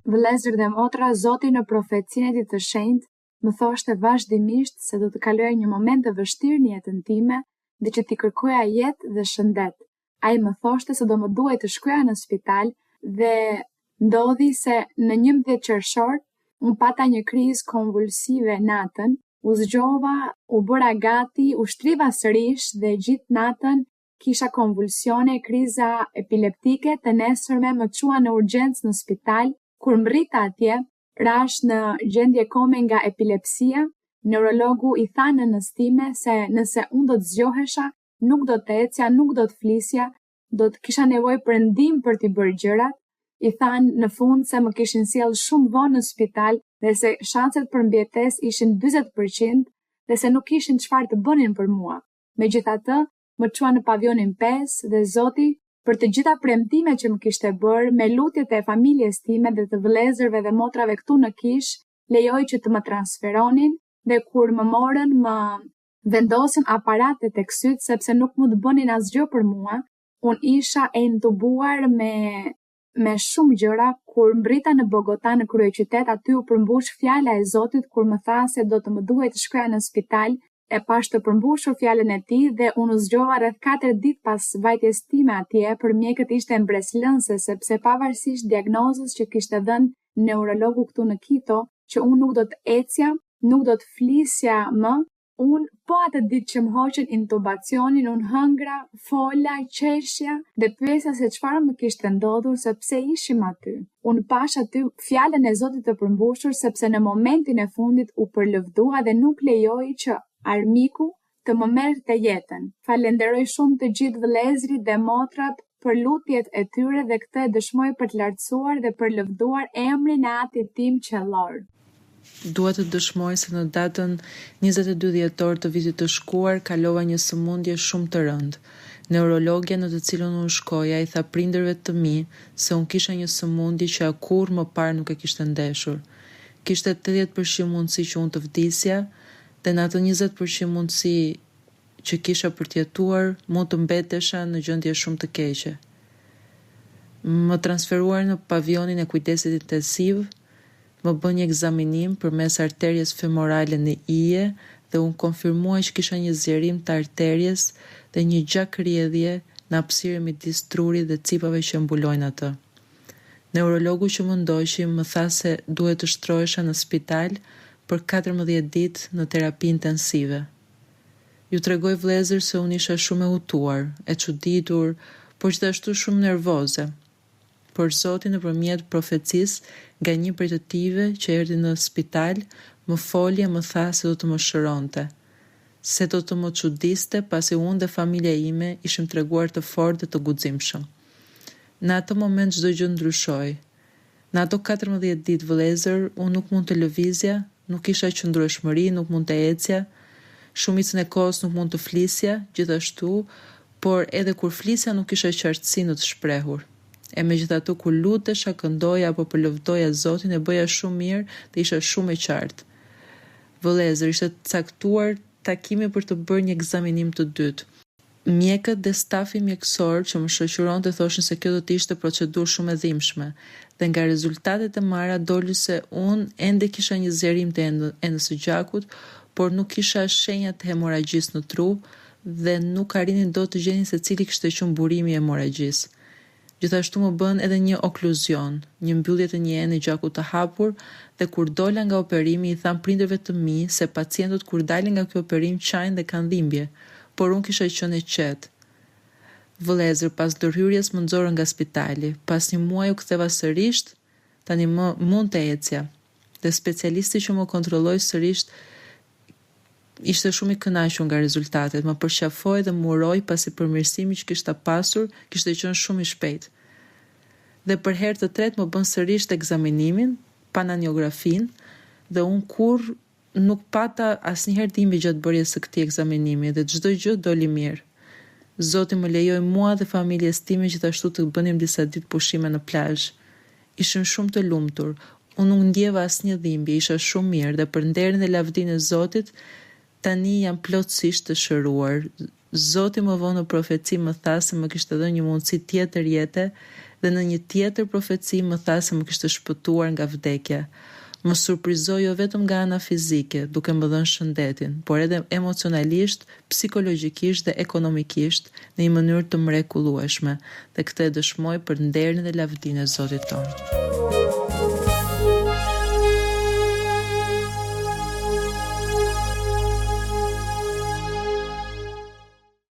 Vëllezër dhe motra, Zoti në profecinë e tij të shenjtë më thoshte vazhdimisht se do të kaloja një moment të vështirë në jetën time dhe që t'i kërkoja jetë dhe shëndet. Ai më thoshte se do më duhej të shkoja në spital dhe ndodhi se në 11 qershor unë pata një krizë konvulsive natën, u zgjova, u bëra gati, u shtriva sërish dhe gjithë natën kisha konvulsione, kriza epileptike, të nesërme më çuan në urgjencë në spital. Kur mbrita atje, rash në gjendje kome nga epilepsia, neurologu i tha nënës time se nëse unë do të zgjohesha, nuk do të ecja, nuk do të flisja, do të kisha nevojë për ndihmë për t'i bërë gjërat. I thanë në fund se më kishin sjell shumë vonë në spital dhe se shanset për mbjetesë ishin 40% dhe se nuk kishin çfarë të bënin për mua. Megjithatë, më çuan në pavionin 5 dhe Zoti për të gjitha premtimet që më kishte bërë, me lutjet e familjes time dhe të vëllezërve dhe motrave këtu në Kish, lejoi që të më transferonin dhe kur më morën më vendosën aparatet tek syt sepse nuk mund të bënin asgjë për mua. Unë isha e intubuar me shumë gjëra. Kur mbrita në Bogota në kryeqytet, aty u përmbush fjala e Zotit kur më tha se do të më duhej të shkoja në spital. E pash të përmbushur fjalën e tij dhe unë u zgjova rreth 4 ditë pas vajtjes time atje. Për mjekët ishte mbreslënse sepse pavarësisht diagnozës që kishte dhënë neurologu këtu në Quito, që unë nuk do të ecja, nuk do të flisja më, unë po atë ditë që më hoqën intubacionin, unë hëngra, fola, qeshja dhe pyesja se çfarë më kishte ndodhur sepse ishim aty. Unë pash aty fjalën e Zotit të përmbushur sepse në momentin e fundit u përlëvdua dhe nuk lejoi që armiku të më merrte jetën. Falenderoj shumë të gjithë vëllezërit dhe motrat për lutjet e tyre dhe këtë e dëshmoj për të lartësuar dhe për lëvduar emrin e Atit tim qellor. Dua të dëshmoj se në datën 22 dhjetor të vitit të shkuar kalova një sëmundje shumë të rëndë. Neurologja në të cilën unë shkoja i tha prindërve të mi se unë kisha një sëmundje që akur më parë nuk e kishte ndeshur. Kishte 80% mundësi që unë të vdisja dhe në atë 20% mundësi që kisha për t'jetuar, mund të mbetesha në gjendje shumë të keqe. Më transferuar në pavionin e kujdesit intensiv, më bën një ekzaminim përmes arterjes femorale në ije dhe unë konfirmuaj që kisha një zjerim të arterjes dhe një gjakërjedhje në hapësirën midis trurit dhe cipave që mbulojnë atë. Neurologu që më ndoqi më tha se duhet të shtrohesha në spital për 14 ditë në terapi intensive. Ju tregoj vëllezër se unë isha shumë e hutuar, e çuditur, por gjithashtu shumë nervoze. Por Zoti nëpërmjet profecisë nga një prej të tive që erdhi në spital, më foli e më tha se do të më shëronte, se do të më çudiste pasi unë dhe familja ime ishim treguar të fortë dhe të guximshëm. Në atë moment çdo gjë ndryshoi. Në ato 14 ditë vëllezër, unë nuk mund të lëvizja, nuk isha qëndrueshmëri, nuk mund të ecja, shumicën e kohës nuk mund të flisja, gjithashtu, por edhe kur flisja nuk isha qartësi në të shprehur. E megjithatë kur lutesha, këndoja apo përlëvdoja Zotin e bëja shumë mirë dhe isha shumë e qartë. Vëllezër, ishte caktuar takimi për të bërë një ekzaminim të dytë. Mjekët dhe stafi mjekësor që më shoqëronte thoshin se kjo do të ishte procedurë shumë e dhimbshme dhe nga rezultatet e marra doli se unë ende kisha një zjerim të endës së gjakut, por nuk kisha shenja të hemoragjisë në tru dhe nuk arrinin dot të gjenin se cili kishte qenë burimi i hemoragjisë. Gjithashtu më bën edhe një okluzion, një mbyllje të një ene gjakut të hapur dhe kur dola nga operimi i tham prindërve të mi se pacientët kur dalin nga ky operim qajnë dhe kanë dhimbje, por unë kisha qenë e qetë. Vëllezër, pas ndërhyrjes më nxorën nga spitali. Pas një muaji u ktheva sërish, tani më mund të ecja. Dhe specialisti që më kontrolloi sërish ishte shumë i kënaqur nga rezultatet, më përqafoi dhe më uroi pasi përmirësimi që kishte pasur kishte qenë shumë i shpejtë. Dhe për herë të tretë më bën sërish ekzaminimin, pananiografin, dhe unë kur nuk pata asnjëherë dhimbje gjatë bërjes së këtij ekzaminimi dhe çdo gjë doli mirë. Zoti më lejoi mua dhe familjes time gjithashtu të bënim disa ditë pushime në plazh. Ishim shumë të lumtur. Unë nuk ndjeva asnjë dhimbje, isha shumë mirë dhe për nderin dhe lavdinë e Zotit tani jam plotësisht të shëruar. Zoti më vonë në profeci më tha se më kishte dhënë një mundësi tjetër jete dhe në një tjetër profeci më tha se më kishte shpëtuar nga vdekja. Më surprizoi jo vetëm nga ana fizike, duke më dhënë shëndetin, por edhe emocionalisht, psikologjikisht dhe ekonomikisht në një mënyrë të mrekullueshme, dhe këtë e dëshmoj për nderin dhe lavdinë e Zotit tonë.